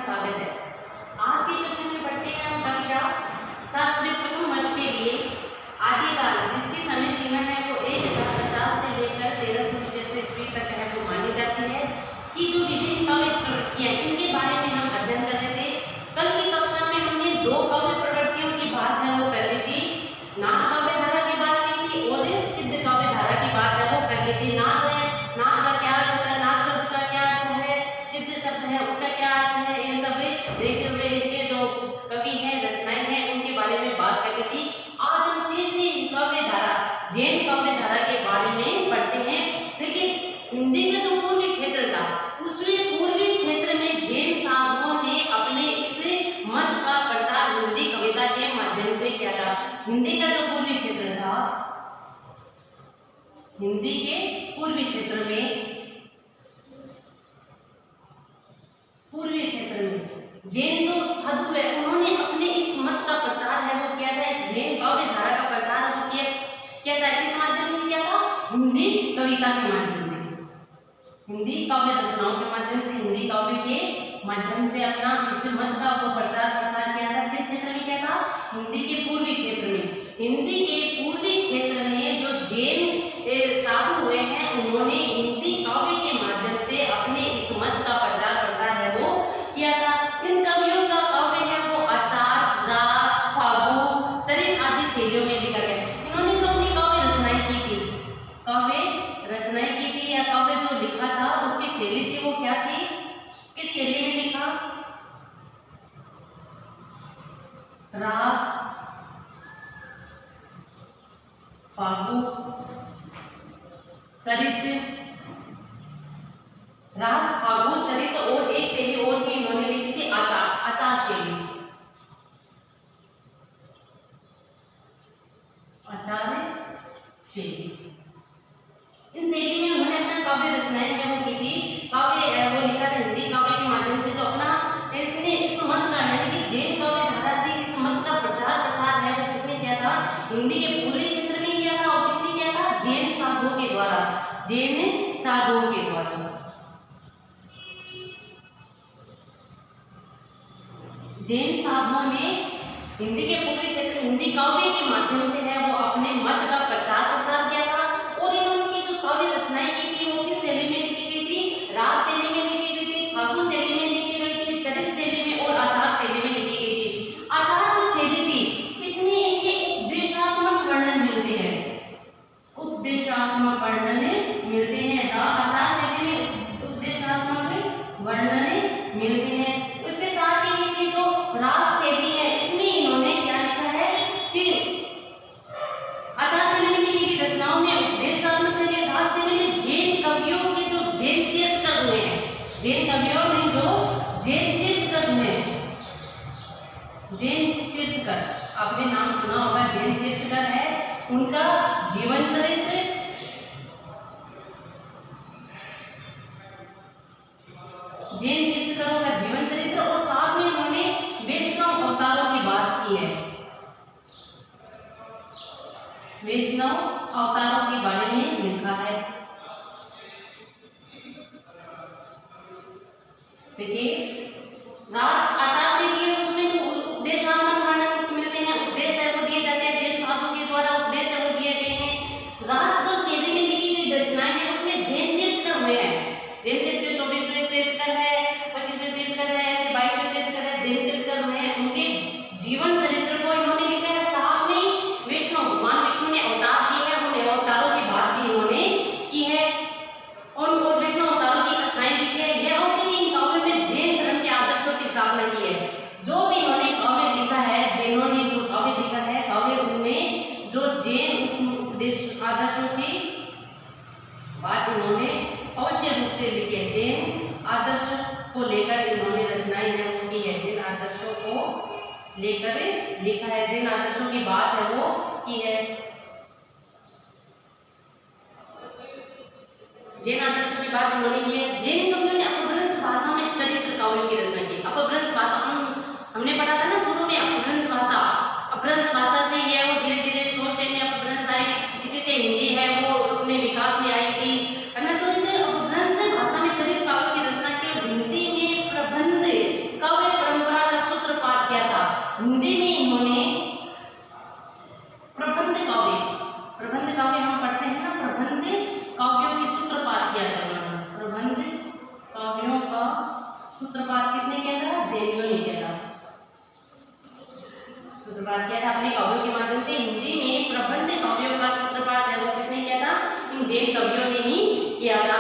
स्वागत है। आज के क्वेश्चन में पढ़ते हैं हम कक्षा शास्त्री प्रथम वर्ष के लिए आदिकाल, जिसकी समय सीमा है वो 1050 से लेकर 1375 ईस्वी तक है वो मानी जाती है कि जो विभिन्न काव्य प्रवृत्तियां इनके बारे में हम अध्ययन कर रहे थे। कल की कक्षा में हमने दो काव्य प्रवृत्तियों की बात है वो कर ली थी, नाथ काव्य धारा की बात की थी और सिद्ध काव्य धारा की बात है वो कर ली थी। नाथ है, नाथ का क्या अर्थ होता है, नाथ शब्द का क्या अर्थ है, सिद्ध शब्द है उसका क्या अर्थ है, ये सब देखते हुए इसके जो कवि हैं, रचनाएं हैं, उनके बारे में बात कर ली थी। आज हम तीसरी काव्य धारा जैन काव्य धारा के बारे में पढ़ते हैं। देखिए, हिंदी का जो पूर्वी क्षेत्र था, उसमें पूर्वी क्षेत्र में जैन साधुओं ने अपने इस मत का प्रचार हिंदी कविता के माध्यम से किया था। हिंदी का जो पूर्वी क्षेत्र था, हिंदी के पूर्वी क्षेत्र में जैन जो साधु है उन्होंने अपने इस मत का प्रचार है वो किया था, इस जैन काव्य धारा का प्रचार वो किया था। किस माध्यम से किया था? हिंदी कविता के माध्यम से, हिंदी काव्य रचनाओं के माध्यम से, हिंदी काव्य के माध्यम से अपना इस मत का वो प्रचार प्रसार किया था। किस क्षेत्र में किया था? हिंदी के पूर्वी क्षेत्र में। हिंदी के पूर्वी क्षेत्र में जो जैन साधु हुए हैं उन्होंने हिंदी काव्य के माध्यम से अपने इस मत का प्रचार प्रसार है वो किया था। इन कवियों का काव्य है वो आचार, रास, फागु, चरित आदि शैलियों में लिखा गया। इन्होंने जो अपनी काव्य रचनाएं की थी, काव्य रचनाएं की थी या काव्य जो लिखा था उसकी शैली थी वो क्या थी? किस शैली में लिखा? रास, फागु, चरित, रास, फागु, चरित और एक शैली और की इन्होंने लिखी थी आचार, आचार शैली, आचार शैली। इन शैली में उन्होंने अपना काव्य रचनाएं है वो की थी। काव्य वो लिखा था हिंदी काव्य के माध्यम से, जो अपना इतने इस मत का है कि जैन काव्य धारा थी, इस मत का प्रचार प्रसार है वो किसने किया था? हिंदी के पूर्वी क्षेत्र में किया था। और किसने किया था? जैन साधुओं के द्वारा, जैन साधुओं के द्वारा। जैन साधुओं ने हिंदी के पूर्वी क्षेत्र हिंदी काव्य के माध्यम से है वो अपने मत का प्रचार प्रसार किया था। और इन्होंने जो काव्य रचनाएं की थी वो किस शैली में लिखी गई थी? रास शैली में लिखी गई थी, फागु शैली में लिखी गई थी, चरित शैली में और आचार शैली में लिखी गई थी। आचार जो शैली थी इसमें इनके उपदेशात्मक वर्णन मिलते हैं, उपदेशात्मक वर्णन मिलते हैं। आचार शैली में उपदेशात्मक वर्णन मिलते हैं। उसके साथ ही इनकी जो रास शैली है इसमें इन्होंने क्या लिखा है? फिर आचार शैली में लिखी रचनाओं में उपदेशात्मक शैली, रास शैली में जैन कवियों के जो जैन तीर्थकर हुए हैं, जैन कवियों ने जो जैन तीर्थकर हुए हैं, जैन तीर्थकर, आपने नाम सुना होगा, जैन तीर्थकर है, उनका जीवन चरित्र, जैन तीर्थकरों का जीवन चरित्र और साथ में उन्होंने वैष्णव अवतारों की बात की है, वैष्णव अवतारों के बारे में लिखा है। देखिए, रास आचार शैली है उसमें जो उपदेशात्मक वर्णन मिलते हैं, उपदेश है वो दिए जाते हैं, जैन साधुओं के द्वारा उपदेश है वो दिए गए हैं। रास जो शैली में लिखी हुई रचनाएं हैं उसमें जैन तीर्थकर हुए हैं, जैन तीर्थकर 24वें तीर्थकर है, 25वें तीर्थकर है, ऐसे 22वें तीर्थकर है, जैन तीर्थकर हुए हैं। उनके जीवन चरित्र को इन्होंने लिखा है। साथ में विष्णु, भगवान विष्णु ने अवतार किए हैं, उन अवतारों की बात भी इन्होंने की है और विष्णु अवतारों की कथाएं लिखी है। यह अवश्य इन काव्यों में जैन धर्म के आदर्शों की स्थापना की है। जो भी इन्होंने काव्य लिखा है, जैनों ने जो काव्य लिखा है, काव्य उनमें जो जैन उपदेश आदर्शों की बात इन्होंने अवश्य रूप से लिखी है। जैन आदर्श को लेकर इन्होंने रचनाएं हैं वो की है, जैन आदर्शों को लेकर लिखा है, जैन आदर्शों की बात है वो की है। जैन आदर्शों की बात उन्होंने की है। जैन कवियों ने अपभ्रंश भाषा में चरित्र काव्य की रचना की। अपभ्रंश भाषा हमने पढ़ा था ना शुरू में, अपभ्रंश भाषा, अपभ्रंश भाषा से ये वो धीरे धीरे सोच से अपभ्रंश आई, इसी से हिंदी है वो अपने विकास में आई थी, है ना। तो अपभ्रंश भाषा में चरित्र काव्य की रचना की। हिंदी में प्रबंध काव्य कवियों ने ही किया था।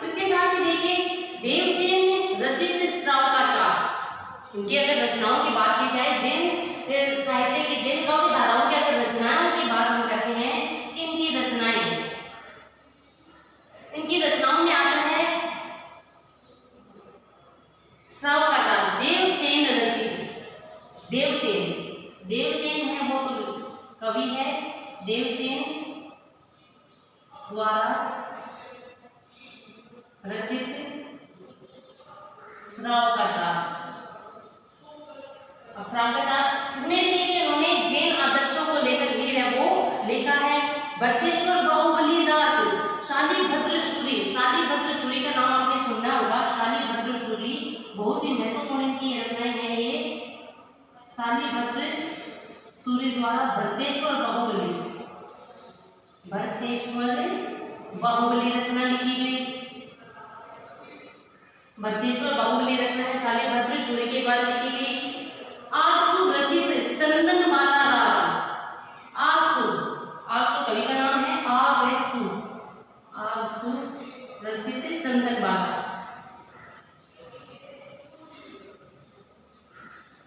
इसके साथ ही देखिए देवसेन रचित श्रावकाचार, इनकी अगर रचनाओं की बात की जाए, जैन साहित्य की जैन काव्य धाराओं की अगर रचनाओं की बात हम करते हैं कि इनकी रचनाओं में आता है श्रावकाचार, देवसेन रचित। देवसेन है वो कवि है, देवसेन द्वारा रचित श्रावकाचार। अब श्रावकाचार इसमें देखिए उन्होंने जैन आदर्शों को लेकर ये है वो लिखा है। भरतेश्वर बाहुबली रास शालिभद्र सूरी का नाम आपने सुना होगा। शालिभद्र सूरी बहुत ही महत्वपूर्ण इनकी रचनाएं हैं ये। शालिभद्र सूरी द्वारा भरतेश्वर बाहुबली रचना लिखी गई। भरतेश्वर बाहुबली रचना है शालिभद्र सूरी के द्वारा लिखी गई। आगसु रचित चंदनबाला रास, आगसु कवि का नाम है, आगसु रचित चंदनबाला।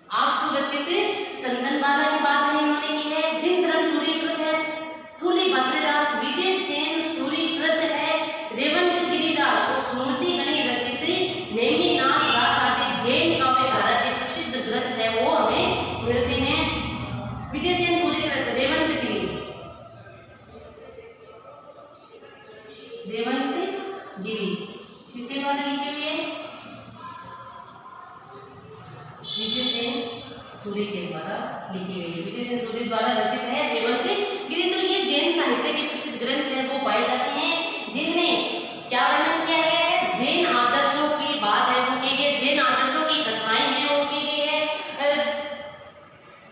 आगसु रचित चंदनबाला की बात है इन्होंने की है। जिन धर्म सूरीकृत है स्थूलिभद्र रास, विजय सेन सूरीकृत है रेवंत गिरिराज और सुमति गणी रचित नेमिनाथ रास आदि जैन काव्य धारा के प्रसिद्ध ग्रंथ है वो हमें मिलते हैं। विजय सेन सूरीकृत रेवंत गिरी किसके द्वारा लिखी हुई है? विजय सेन सूरी के द्वारा लिखी गई है। विजय सेन सूरी द्वारा रचित है रेवंत गिरी। तो ये जैन साहित्य के प्रसिद्ध ग्रंथ है वो पाए जाते हैं जिनमें क्या वर्णन किया गया है? जैन आदर्शों की बात है वो की गई है, जैन आदर्शों की कथाएं हैं वो की गई है।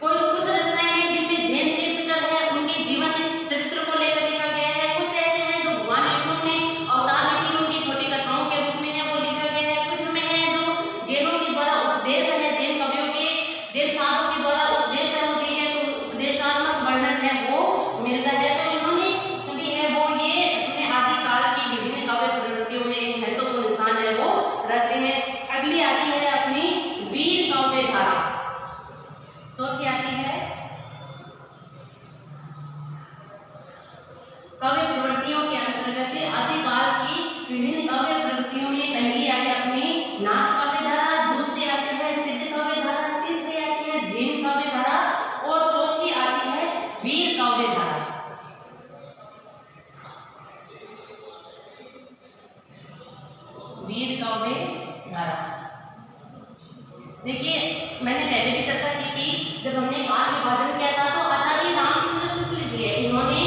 कुछ रचनाएं हैं जिनमें जैन तीर्थंकर है उनके जीवन चरित्र को लेकर लिखा गया है। कुछ ऐसे हैं जो भगवान विष्णु ने अवतार लेके उनकी छोटी कथाओं के रूप में है वो लिखा गया है। कुछ में है जो जैनों के द्वारा उपदेश है, जैन कवियों के जैन साधुओं के द्वारा उपदेश है वो दिए गए, तो उपदेशात्मक वर्णन है वो मिलता है। तो इन्होंने क्योंकि है वो ये अपने आदिकाल की विभिन्न काव्य प्रवृत्तियों में एक महत्वपूर्ण स्थान है वो रखते हैं। अगली आती है अपनी वीर काव्य धारा। चौथी आती है काव्य प्रवृत्तियों के अंतर्गत आदिकाल की विभिन्न काव्य प्रवृत्तियों में पहली आई अपनी नाथ काव्य धारा, दूसरी आती है सिद्ध काव्य धारा, तीसरी आती है जैन काव्य धारा और चौथी आती है वीर काव्य धारा। वीर काव्य धारा देखिए मैंने पहले भी चर्चा की थी, जब हमने काल विभाजन किया था तो आचार्य रामचंद्र शुक्ल जी है, इन्होंने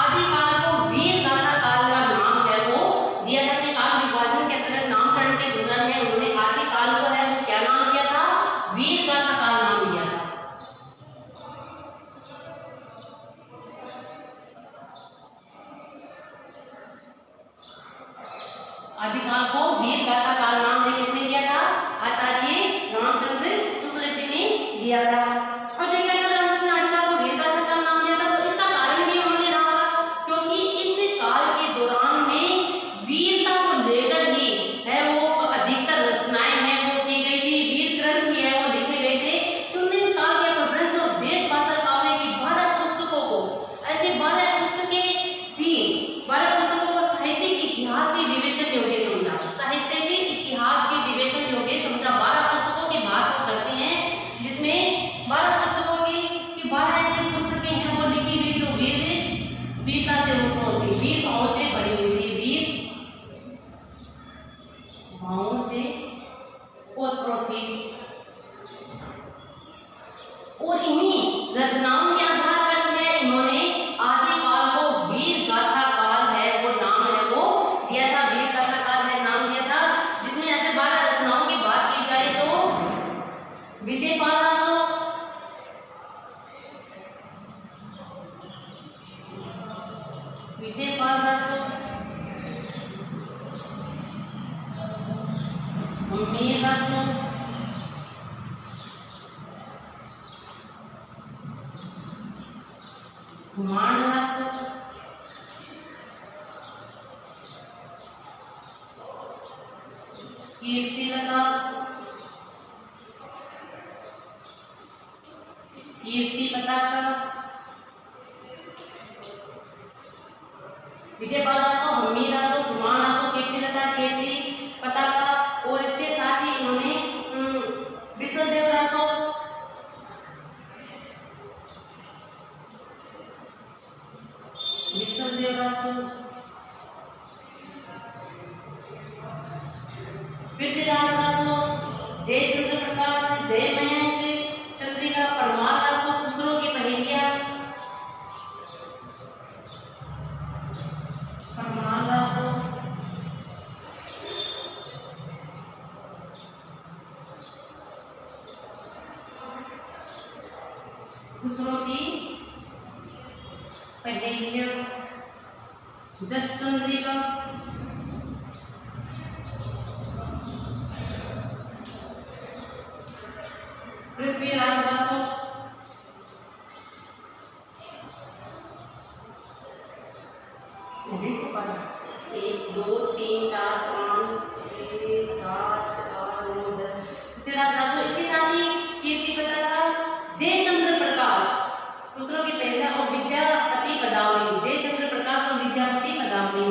आदिकाल को वीर गाथा काल का नाम है वो दिया था। अपने काल विभाजन के अंतर्गत नामकरण के दौरान है उन्होंने आदिकाल को है वो क्या नाम दिया था? वीर गाथा काल नाम दिया था। आदिकाल को वीर गाथा काल नाम है किसने दिया था? आचार्य रामचंद्र शुक्ल जी ने दिया था। और देखिए रामचंद्र ने आदिकाल को वीर गाथा काल नाम दिया था, तो इसका कारण भी उन्होंने रहा क्योंकि इस काल के दौरान में वीरता को लेकर ही है वो अधिकतर रचनाएं हैं वो की गई थी, वीर ग्रंथ भी है वो लिखे गए थे। तो उन्होंने इस काल के अपभ्रंश और देश भाषा काव्य की 12 पुस्तकों को, ऐसे 12 पुस्तकें थी, 12 पुस्तकों को साहित्यिक इतिहास के विवेचन योग्य समझा, साहित्य के इतिहास के विवेचन योग्य समझा। 12 पुस्तकों की बात वो करते हैं जिसमें 12 पुस्तकों की 12 ऐसी पुस्तकें हैं वो लिखी गई जो वीरता से उत्पन्न होती, वीर भाव से भरी हुई थी, वीर भावों से उत्पन्न थी। और इन्हीं रचनाओं के आधार पर है इन्होंने आदिकाल को वीर गाथा काल है वो नाम है वो दिया था, वीर गाथा काल है नाम दिया था। जिसमें अगर 12 रचनाओं की बात की जाए तो विजयपाल रासो, मीर रासो, मान रासो, कीर्तिलता, कीर्ति पताका, विजयपाल रासो, हम्मी रासो, गुमान रासो, कीर्तिलता, कीर्ति पताका, और इसके साथ ही इन्होंने विश्वदेव रासो, विश्वदेव रासो, पृथ्वीराज रासो, जय चंद्र प्रकाश, जय मयंक, चंद्रिका, परमार रासो, खुसरो की पहेलियां, परमार रासो, खुसरो की पहेलियां, जस चंद्रिका, पृथ्वीराज रासो, एक दो तीन चार पाँच छः सात आठ नौ 10 पृथ्वीराज रासो। इसके साथ ही कीर्ति पताका, जय चंद्र प्रकाश, दूसरों की पहला, और विद्यापति पदावली, जय चंद्र प्रकाश और विद्यापति पदावली,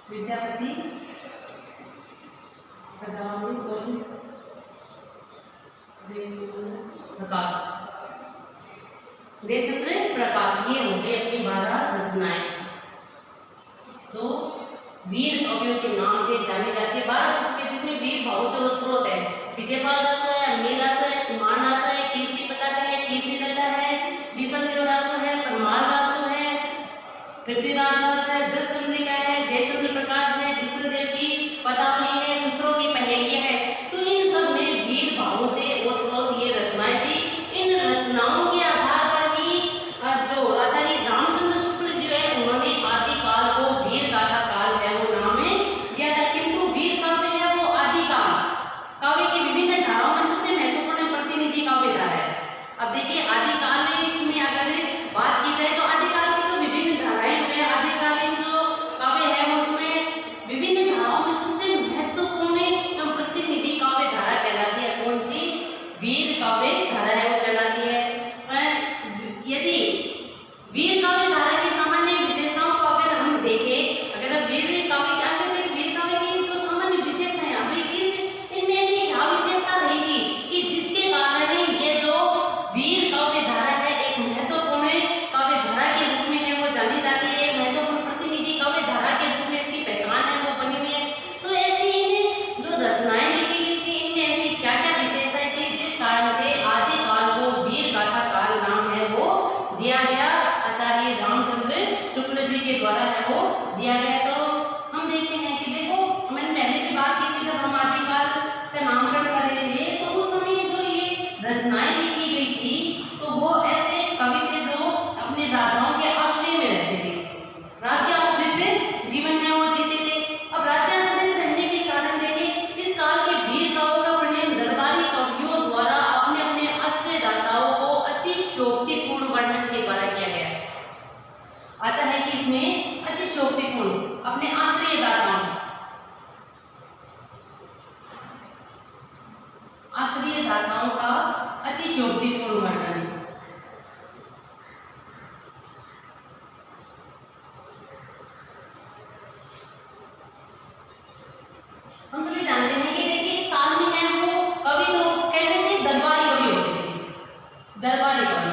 विद्यापति पदावली प्रकाश, जयचंद्र प्रकाश, ये हो गए अपनी 12 रचनाएं। तो वीर कवियों के नाम से जानी जाती है 12 पुस्तकें, जिसमें वीर भाव से ओतप्रोत है। विजयपाल रासो है, हम्मी रासो है, कुमार रासो है, कीर्ति पताका है, कीर्तिलता है, विश्वदेव रासो है, परमार रासो है, पृथ्वीराज रासो है, जस चंद्रिका है, जयचंद्र प्रकाश है, विश्वदेव की पदावली है, खुसरो की पहेलियां है। तो इन सब में वीर भावों से ओतप्रोत ये रचनाएं थी। इन रचनाओं के आधार पर ही जो आचार्य रामचंद्र शुक्ल जी है, उन्होंने आदिकाल को वीर गाथा काल है वो नाम दिया था। किंतु वीर काव्य है वो आदिकाल काव्य की विभिन्न धाराओं में सबसे महत्वपूर्ण प्रतिनिधि काव्य धारा है। अब देखिए आदिकाल में अगर बात की जाए तो आदिकाल की जो विभिन्न धाराएं हुए, आदिकालीन जो काव्य है वो उसमें विभिन्न धाराओं में सबसे महत्वपूर्ण प्रतिनिधि काव्य धारा कहलाती है। कौन सी? वीर काव्य धारा है वो कहलाती है। यदि वीर काव्य धारा की सामान्य विशेषताओं को अगर हम देखें, अगर वीर काव्य क्या कहते हैं, वीर काव्य की जो सामान्य विशेषताएं हैं, अभी किस इनमें ऐसी क्या विशेषता रहेगी कि जिसके कारण ये जो वीर काव्य धारा है एक महत्वपूर्ण काव्य धारा के रूप में है वो जानी जाती है, एक महत्वपूर्ण प्रतिनिधि काव्य धारा के रूप में इसकी पहचान है वो बनी हुई है। तो ऐसी जो रचनाएं लिखी गई थी इनमें ऐसी क्या क्या विशेषताएं थी जिस कारण से आदिकाल को वीर गाथा काल नाम है वो दिया गया, आचार्य रामचंद्र शुक्ल जी के द्वारा है वो दिया गया। तो हम देखते हैं कि देखो मैंने पहले भी बात की थी, जब हम आदिकाल का नामकरण कर रहे थे तो उस समय जो ये रचनाएं लिखी गई थी तो वो ऐसे कवि थे जो अपने राजाओं के आश्रय में रहते थे, राज्य आश्रित जीवन में वो जीते थे। अब राज्य आश्रित रहने के कारण देखिए इस काल के वीर काव्यों का वर्णन दरबारी कवियों द्वारा अपने अपने आश्रयदाताओं को अतिशयोक्तिपूर्ण वर्णन के द्वारा किया गया आता है कि इसमें अतिशयोक्तिपूर्ण अपने आश्रयदाताओं का अतिशयोक्तिपूर्ण वर्णन। हम सभी जानते हैं कि देखिए इस काल में है वो कवि तो कैसे थे, दरबारी कवि होते थे। दरबारी कवि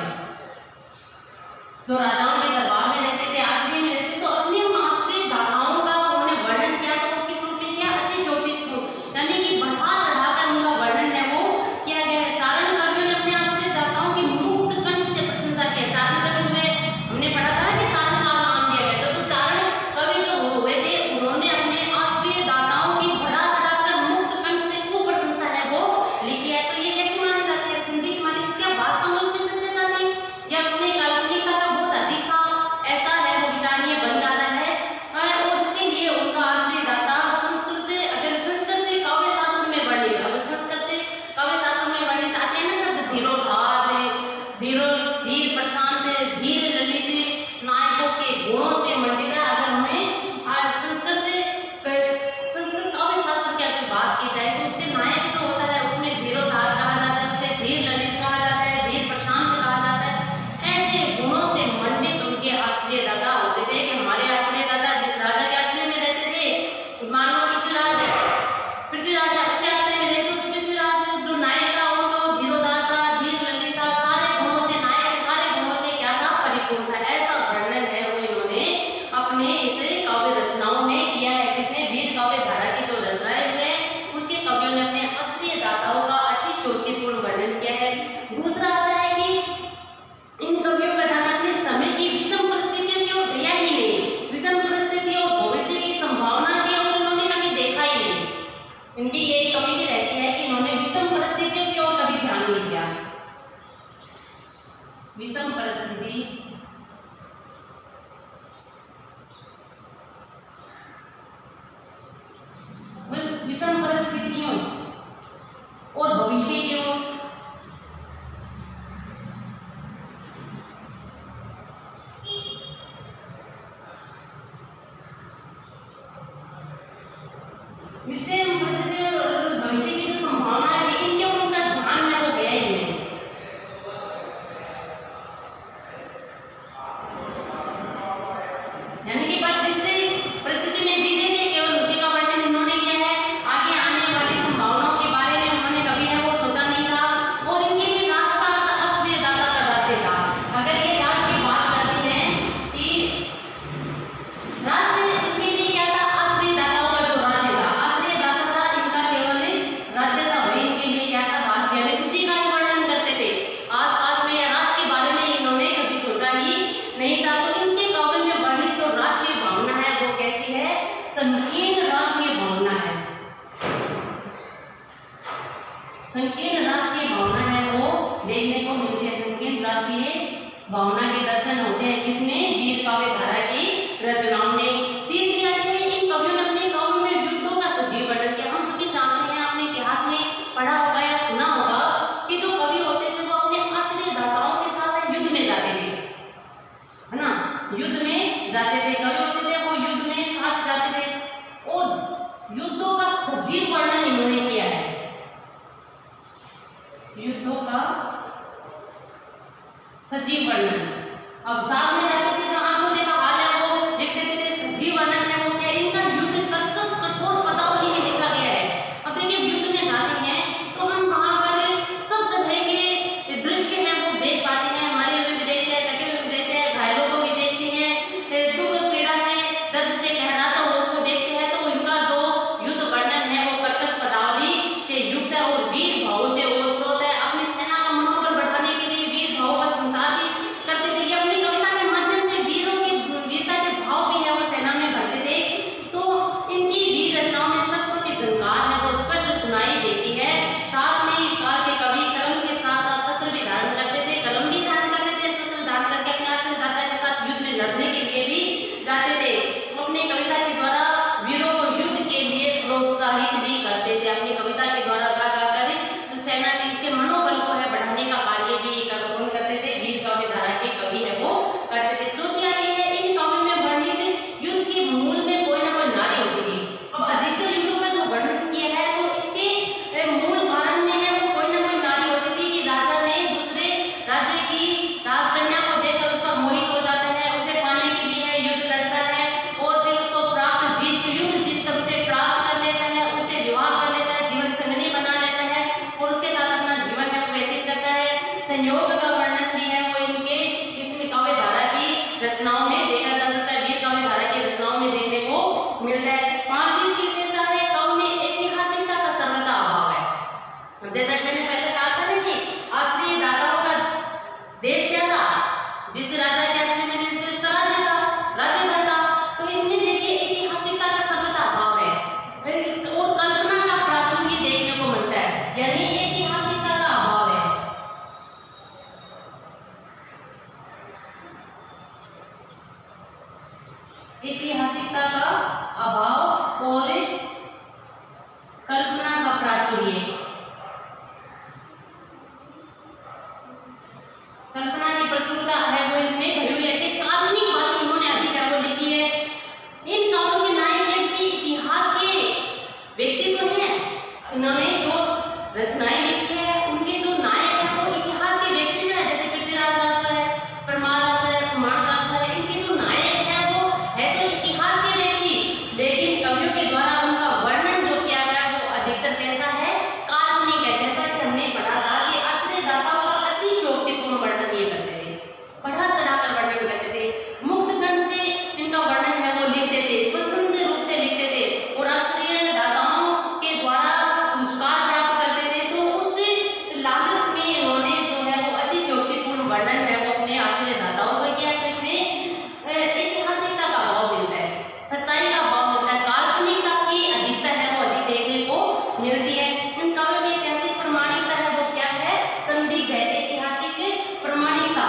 जो राजाओं के दरबार में रहते थे, आश्रय में रहते, तो अपने उन आश्रयदाताओं का उन्होंने वर्णन किया तो वो किस रूप में किया? अतिशयोक्तिपूर्ण, यानी कि बढ़ा चढ़ाकर उनका वर्णन है वो किया गया है। चारण कवियों ने अपने आश्रयदाताओं की मुक्त कंठ से प्रशंसा की। चारण कवि में हमने पढ़ा था कि चारण का नाम दिया गया था। तो चारण कवि जो हुए थे उन्होंने अपने आश्रयदाताओं की बढ़ा चढ़ाकर मुक्त कंठ से खूब प्रशंसा है वो लिखी है। तो ये कैसे मानी जाती है? संदिग्ध मानी? क्या वास्तव में उसमें सत्यता थी या उसने काल्पनिकता का बहुत अधिक विषम परिस्थिति विषम परिस्थितियों और भविष्य की ओर विषम परिस्थिति और भविष्य की जो संभावना है इनके उनका ध्यान में वो गया ही नहीं। यानी कि बस जिस परिस्थिति में जी रहे थे केवल उसी का वर्णन इन्होंने किया है। आगे आने वाली संभावनाओं के बारे में उन्होंने कभी है वो सोचा नहीं था। और इनके लिए राष्ट्र का असली दाता का राज्य था। अगर ये राष्ट्र की बात करते हैं कि राष्ट्र इनके लिए क्या था, असली दाताओं का जो राज्य था, असली दाता था इनका केवल राज्य था, वही इनके लिए क्या था, राष्ट्र। यानी उसी का ही वर्णन करते थे। आसपास में या राष्ट्र के बारे में इन्होंने कभी सोचा ही नहीं था। तो इनके काव्य में वर्णित जो राष्ट्रीय भावना है वो कैसी है, संकीर्ण राष्ट्रीय भावना है। संकीर्ण राष्ट्रीय भावना है वो देखने को मिलती है। संकीर्ण राष्ट्रीय भावना के दर्शन होते हैं किसमें, वीर काव्य धारा की रचनाओं में। तीसरी आती है इन कवियों ने अपने काव्य में युद्धों का सजीव वर्णन किया। हम सभी जानते हैं, अपने इतिहास में पढ़ा होगा या सुना होगा कि जो कवि होते थे वो अपने असली दाताओं के साथ युद्ध में जाते थे, है ना, युद्ध में जाते थे। कवि होते थे वो युद्ध में साथ जाते थे और युद्धों का सजीव वर्णन इन्होंने किया है। युद्धों का सजीव वर्णन। अब साथ में जाते थे तो आपको देखा हाल है वो लिख देते थे। सजीव वर्णन है वो क्या, इनका युद्ध कर्कश कठोर पदावली में लिखा गया है। अब देखिए युद्ध में जाते हैं तो हम वहां पर सब तरह के दृश्य है वो देख पाते हैं। मरे हुए भी देखते हैं, कटे हुए भी देखते हैं, घायलों को भी देखते हैं, दुख पीड़ा से दर्द से कहराता हुआ को देखते हैं। तो इनका जो युद्ध वर्णन है वो कर्कश पदावली से युक्त है और वीर भाव से ओतप्रोत है। अपनी सेना का मनोबल बढ़ाने के लिए वीर भाव का संचार भी करते थे। ये अपनी कविता के माध्यम से वीरों के वीरता के भाव भी है वो सेना में भरते थे। तो इनकी वीर रचनाओं में शस्त्रों की झंकार है वो स्पष्ट सुनाई देती है। साथ में इस काल के कवि कलम के साथ साथ शस्त्र भी धारण करते थे, कलम भी धारण करते थे, शस्त्र धारण करके अपने असली दाता के साथ युद्ध में लड़ने के लिए भी जाते थे। अपने कविता के द्वारा वीरों को युद्ध के लिए प्रोत्साहित भी करते थे। अपनी कविता के द्वारा गा गा कर जो सेना के इसके मनोबल को है बढ़ाने का कार्य भी करते थे। वीर काव्य धारा के कवि है वो करते थे। चौथी आती है इन काव्यों में वर्णित युद्ध के मूल में कोई ना कोई नारी होती थी। अब अधिकतर युद्धों का जो वर्णन किया है तो इसके मूल कारण में है वो कोई ना कोई नारी होती थी कि राजा ने दूसरे राज्य की राजकन्या को देखकर उसका मोहित हो जाता है, उसे पाने के लिए है युद्ध लड़ता है और फिर उसको प्राप्त युद्ध जीत कर उसे प्राप्त कर लेता है, उसे विवाह कर लेता है, जीवन संगनी बना लेता है और उसके साथ अपना जीवन है व्यतीत करता है। संयोग का वर्णन भी है वो इनके इसमें काव्य धारा की रचनाओं में देखा जा सकता है। वीर काव्य धारा की रचनाओं में देखने को मिलता है। पांचवी इसकी विशेषता है काव्य में ऐतिहासिकता का सर्वथा अभाव है। जैसा कि मैंने पहले कहा था ना कि असली दाताओं का देश क्या था, जिस राजा के असली में देश का राज्य था, राज्य भर था। तो इसमें देखिए ऐतिहासिकता का सर्वथा अभाव है और कल्पना का प्राचुर्य देखने को मिलता है, यानी ऐतिहासिकता का अभाव है। ऐतिहासिकता का अभाव और कल्पना का प्राचुर्य। कल्पना की प्रचुरता है वो इनमें भरी हुई है। काल्पनिक बातें इन्होंने अधिक है वो लिखी है। इन काव्यों के नायक व्यक्ति इतिहास के व्यक्ति तो हैं, इन्होंने जो रचनाएं लिखी है उनके जो नायक है वो इतिहास के व्यक्ति है। जैसे पृथ्वीराज राष्ट्र है, परमार राष्ट्र है, प्रमाण राष्ट्र है, इनके जो नायक है वो है तो इतिहास के व्यक्ति। लेकिन कवियों के द्वारा उनका वर्णन जो किया गया वो अधिकतर कैसा है, काल्पनिक है। जैसा कि हमने पढ़ा था कि असली दाताओं का अतिशयोक्तिपूर्ण वर्णन ये करते थे, बढ़ा चढ़ाकर वर्णन करते थे, मुक्त कंठ से इनका वर्णन है वो लिखते थे, स्वच्छंद रूप से लिखते थे और असली दाताओं के द्वारा पुरस्कार प्राप्त करते थे। तो उस लालच में इन्होंने जो है वो अतिशयोक्तिपूर्ण वर्णन है वो अपने असली दाताओं का किया। तो इसमें ऐतिहासिकता का अभाव मिलता है, सच्चाई का अभाव मिलता है, काल्पनिकता की अधिकता है वो अधिक देखने को मिलती है। इन काव्यों में ऐतिहासिक प्रमाणिकता है वो क्या है, संदिग्ध है। ऐतिहासिक प्रमाणिकता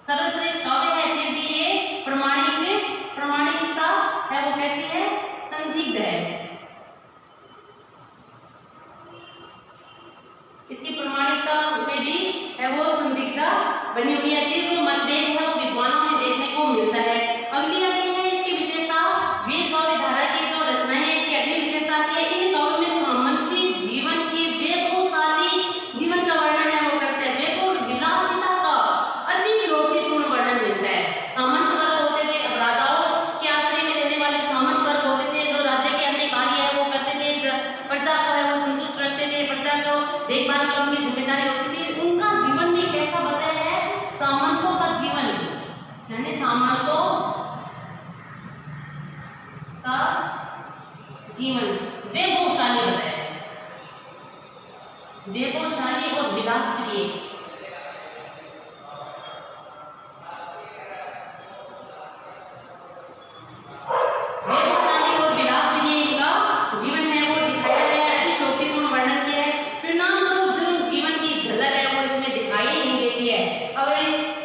सर्वश्रेष्ठ काव्य है, फिर भी ये प्रमाणिकता है वो कैसी है, संदिग्ध है। इसकी प्रमाणिकता में भी है वो संदिग्धता बनी हुई है। तीव्र मतभेद है वो विद्वानों में देखने को मिलता है। अगली आती है इसकी विशेषता, वीर काव्य धारा की जो रचना है इसकी अगली विशेषता आती है, इन काव्यों में सामंती जीवन के वैभवशाली जीवन का वर्णन है वो करते हैं, वैभव विलासिता का अतिशयोक्तिपूर्ण वर्णन मिलता है। सामंत वर्ग होते थे, अब राजाओं के आश्रय में रहने वाले सामंत वर्ग होते थे, जो राज्य के अन्य कार्य है वो करते थे, प्रजा को है वो संतुष्ट रखते थे, प्रजा को देखभाल करने की जिम्मेदारी होती थी। उनका जीवन में कैसा बताया है, सामंतों का जीवन, यानी सामंतों का जीवन वैभवशाली बताया है, वैभवशाली और विलासप्रिय। वैभवशाली और विलासप्रिय इनका जीवन है वो दिखाया गया है, अतिशयोक्तिपूर्ण वर्णन किया है। परिणाम स्वरूप जो जीवन की झलक है वो इसमें दिखाई नहीं देती है। अब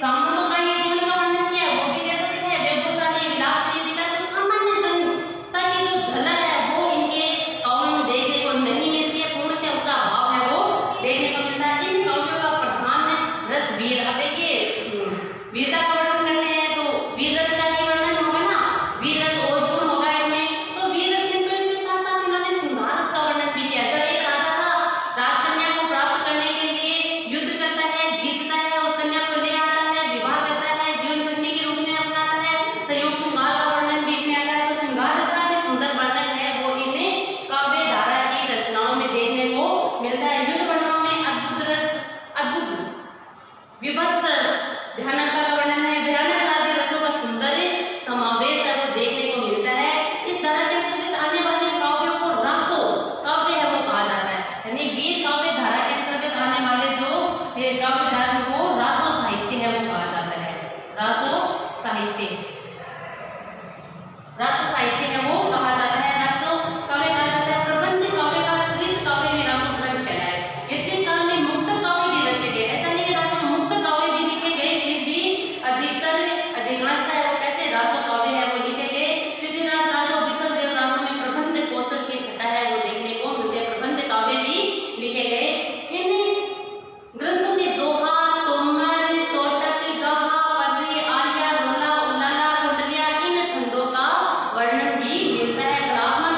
सामंतों का ये जीवन का वर्णन किया है वो भी कैसा दिखा है, वैभवशाली विलासप्रिय दिखा है। तो सामान्य जनता की जो झलक है वो इनके काव्यों में देखने को नहीं मिलती है, पूर्णतः उसका अभाव है वो देखने को मिलता है। इन काव्यों का प्रधान रस वीर, अब देखिए वीरता का वर्णन करते हैं तो वीर रस का ही वर्णन होगा ना, वीर रस ओजगुण होगा इसमें। तो वीर रस में तो इसके साथ साथ इन्होंने श्रृंगार रस का वर्णन भी किया। जब एक राजा था, राजकन्या को प्राप्त करने के लिए युद्ध करता है, जीतता है, उस कन्या को ले आता है, विवाह करता है, जीवन संगी के रूप में अपनाता है, संयोग श्रृंगार का वर्णन बीच में आता है। तो श्रृंगार रस का भी सुंदर वर्णन है वो इन काव्य धारा की रचनाओं में देखने को मिलता है। युद्ध वर्णनों में अद्भुत रस, अद्भुत विभत्स रस, भयानकता का वर्णन है, भयानक आदि रसों का सुंदर समावेश है वो देखने को मिलता है। इस धारा के अंतर्गत आने वाले काव्यों को रासो काव्य है वो कहा जाता है, यानी वीर काव्य धारा के अंतर्गत आने वाले जो काव्य धारा को रासो साहित्य है वो कहा जाता है। रासो साहित्य, रासो साहित्य है वो कहा जाता है, रासो काव्य कहा जाता है। प्रबंध काव्य का चरित काव्य में रासो प्रबंध कहलाए। इस काल में मुक्त काव्य भी रचे गए, ऐसा नहीं है रासो में मुक्त काव्य भी लिखे गए, फिर भी अधिकांश है वो कैसे रासो काव्य है वो लिखे गए। पृथ्वीराज रासो बिसल देव रासो में प्रबंध कौशल की छटा है वो देखने को मिलती है, प्रबंध काव्य भी लिखे गए। इन ग्रंथों में दोहा, तोमर, तोटक, गाहा, पर्री, आर्या, रोला, उलाला, कुंडलिया, इन छंदों का वर्णन भी मिलता है। कलात्मक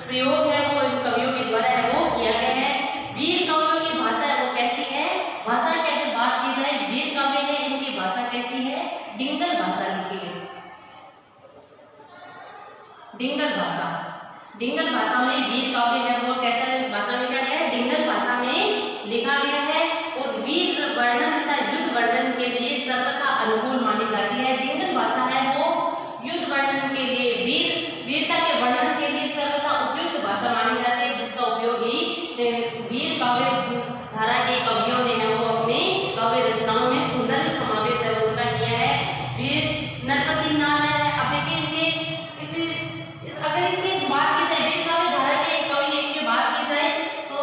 प्रयोग है वो इन कवियों के द्वारा है वो किया गया है। वीर काव्यों की भाषा है वो कैसी है, भाषा की अगर बात की जाए, वीर काव्य है इनकी भाषा कैसी है, डिंगल भाषा लिखी है। डिंगल भाषा, डिंगल भाषा में वीर काव्य है वो कैसा भाषा लिखा गया है, डिंगल भाषा में लिखा गया है। और वीर वर्णन तथा युद्ध वर्णन के लिए सर्वथा अनुकूल मानी जाती है। डिंगल भाषा है वो युद्ध वर्णन के लिए, वीरता के वर्णन के लिए सर्वथा उपयुक्त भाषा मानी जाती है, जिसका उपयोग ही वीर काव्य धारा के कवियों ने है वो अपने काव्य रचनाओं में सुंदर समावेश है वो उसका किया है। वीर नरपति नाल है। अब देखिए अगर इसकी बात की जाए, वीर काव्य धारा के कवि एक की बात की जाए तो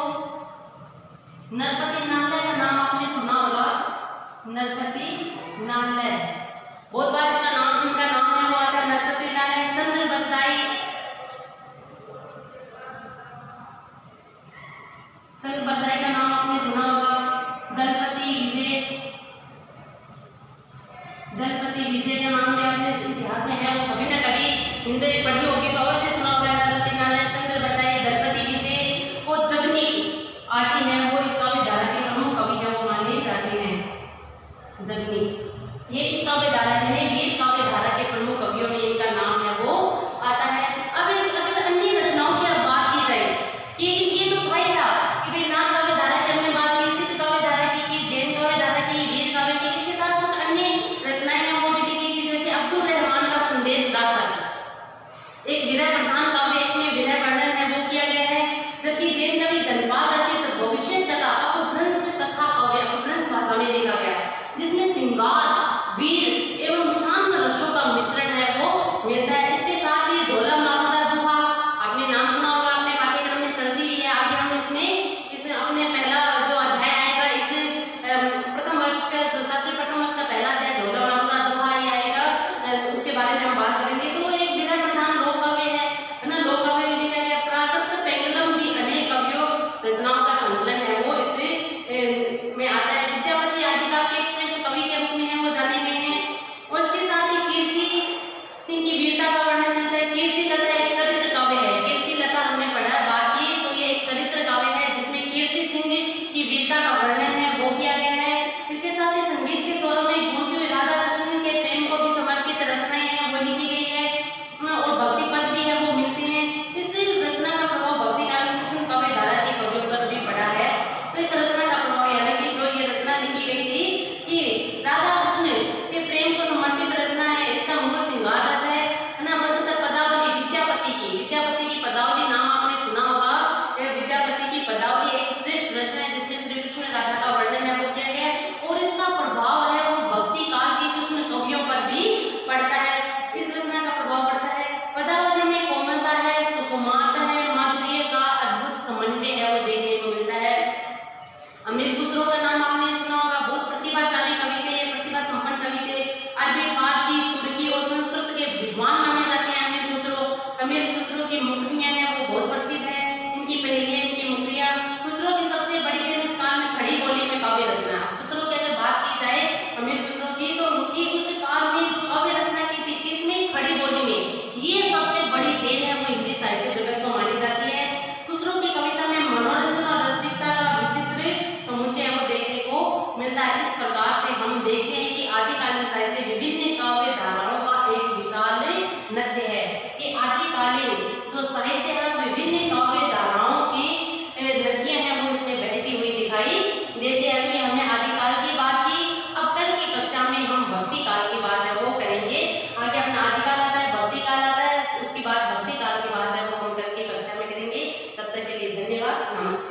नरपति नाल का नाम आपने सुना होगा, नरपति नाल, बहुत बार इसका नाम, इनका नाम है वो आता है नरपति नाल। चंद्र बरदाई, चंद्र बरदाई का नाम आपने सुना होगा। दलपति विजय, दलपति विजय का नाम भी आपने इतिहास में है वो कभी ना कभी हिंदी पढ़ी होगी तो अवश्य सुना होगा। नरपति नाल, चंद्र बरदाई, दलपति विजय और जगनी आती है वो इस काव्य धारा के प्रमुख कवि है वो माने जाते हैं। जगनी ये इस काव्य धारा यानी वीर काव्य धारा के प्रमुख कवियों में इनका नाम है वो आता है। अब अगर अन्य रचनाओं की अब बात की जाए, ये तो भाई था कि भाई नाथ काव्य धारा की हमने बात की, सिद्ध काव्य धारा की, जैन काव्य धारा की, वीर काव्य की, इसके साथ कुछ अन्य रचनाएं हैं वो भी लिखी गई, जैसे अब्दुल रहमान का संदेश रासक, एक विरह प्रधान काव्य, इसमें विरह वर्णन है वो किया गया है। जबकि जैन कवि धनपाल रचित भविष्य कथा अपभ्रंश कथा काव्य अपभ्रंश भाषा में लिखा गया, जिसमें श्रृंगार, वीर एवं शांत रसों का मिश्रण है वो मिलता है। इसके साथ ही ढोला मारूदा दोहा आपने नाम सुना होगा, अपने पाठ्यक्रम में चलती हुई है। आगे हम इस अपने पहला जो अध्याय आएगा इस प्रथम वर्ष का जो शास्त्री प्रथम वर्ष का पहला अध्याय ढोला नमस्कार।